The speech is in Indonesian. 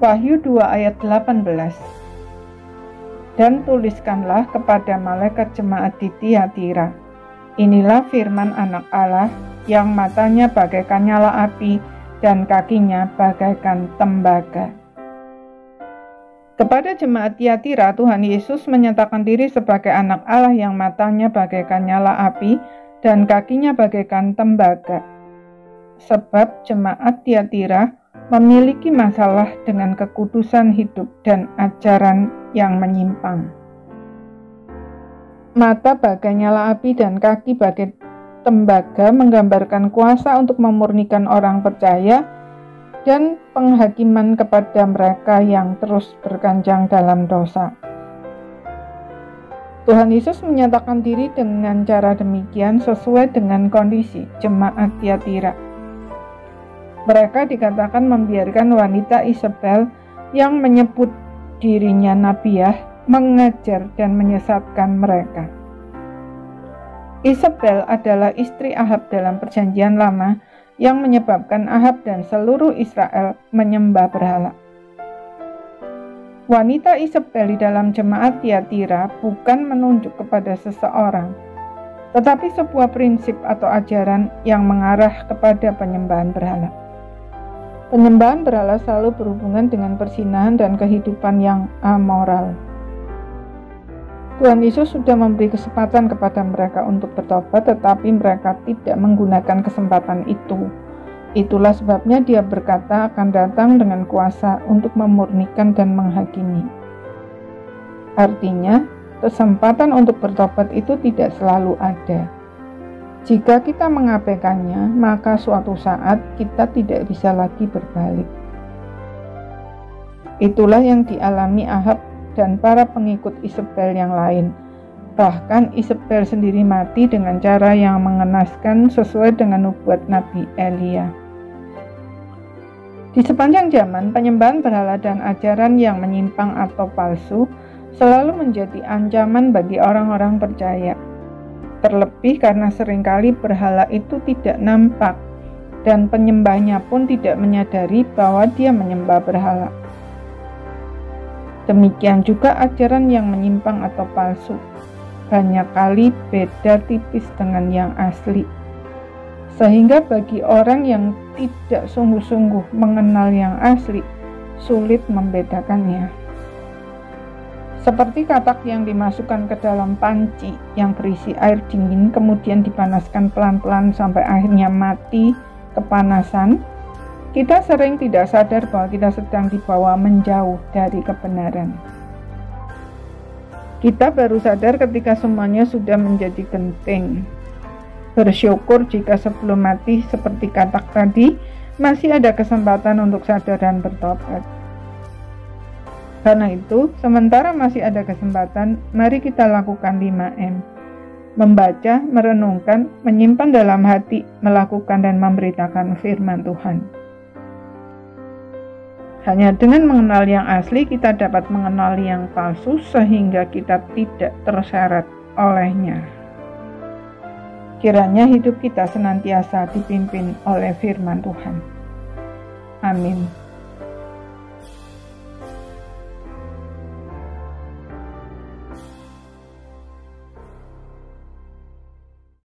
Wahyu 2 ayat 18. Dan tuliskanlah kepada malaikat jemaat di Tiatira, inilah firman Anak Allah yang matanya bagaikan nyala api dan kakinya bagaikan tembaga. Kepada jemaat Tiatira, Tuhan Yesus menyatakan diri sebagai Anak Allah yang matanya bagaikan nyala api dan kakinya bagaikan tembaga. Sebab jemaat Tiatira memiliki masalah dengan kekudusan hidup dan ajaran yang menyimpang. Mata bagai nyala api dan kaki bagai tembaga menggambarkan kuasa untuk memurnikan orang percaya dan penghakiman kepada mereka yang terus berkanjang dalam dosa. Tuhan Yesus menyatakan diri dengan cara demikian sesuai dengan kondisi jemaat Tiatira. Mereka dikatakan membiarkan wanita Isabel yang menyebut dirinya nabiah mengajar dan menyesatkan mereka. Isabel adalah istri Ahab dalam Perjanjian Lama yang menyebabkan Ahab dan seluruh Israel menyembah berhala. Wanita Isabel di dalam jemaat Tiatira bukan menunjuk kepada seseorang, tetapi sebuah prinsip atau ajaran yang mengarah kepada penyembahan berhala. Penyembahan berhala selalu berhubungan dengan perzinahan dan kehidupan yang amoral. Tuhan Yesus sudah memberi kesempatan kepada mereka untuk bertobat, tetapi mereka tidak menggunakan kesempatan itu. Itulah sebabnya Dia berkata akan datang dengan kuasa untuk memurnikan dan menghakimi. Artinya, kesempatan untuk bertobat itu tidak selalu ada. Jika kita mengabaikannya, maka suatu saat kita tidak bisa lagi berbalik. Itulah yang dialami Ahab dan para pengikut Isabel yang lain. Bahkan Isabel sendiri mati dengan cara yang mengenaskan sesuai dengan nubuat Nabi Elia. Di sepanjang zaman, penyembahan berhala dan ajaran yang menyimpang atau palsu selalu menjadi ancaman bagi orang-orang percaya. Terlebih karena seringkali berhala itu tidak nampak dan penyembahnya pun tidak menyadari bahwa dia menyembah berhala. Demikian juga ajaran yang menyimpang atau palsu, banyak kali beda tipis dengan yang asli. Sehingga bagi orang yang tidak sungguh-sungguh mengenal yang asli, sulit membedakannya. Seperti katak yang dimasukkan ke dalam panci yang berisi air dingin, kemudian dipanaskan pelan-pelan sampai akhirnya mati kepanasan, kita sering tidak sadar bahwa kita sedang dibawa menjauh dari kebenaran. Kita baru sadar ketika semuanya sudah menjadi genting. Bersyukur jika sebelum mati seperti katak tadi, masih ada kesempatan untuk sadar dan bertobat. Karena itu, sementara masih ada kesempatan, mari kita lakukan 5M. Membaca, merenungkan, menyimpan dalam hati, melakukan dan memberitakan firman Tuhan. Hanya dengan mengenal yang asli, kita dapat mengenal yang palsu sehingga kita tidak terseret olehnya. Kiranya hidup kita senantiasa dipimpin oleh firman Tuhan. Amin.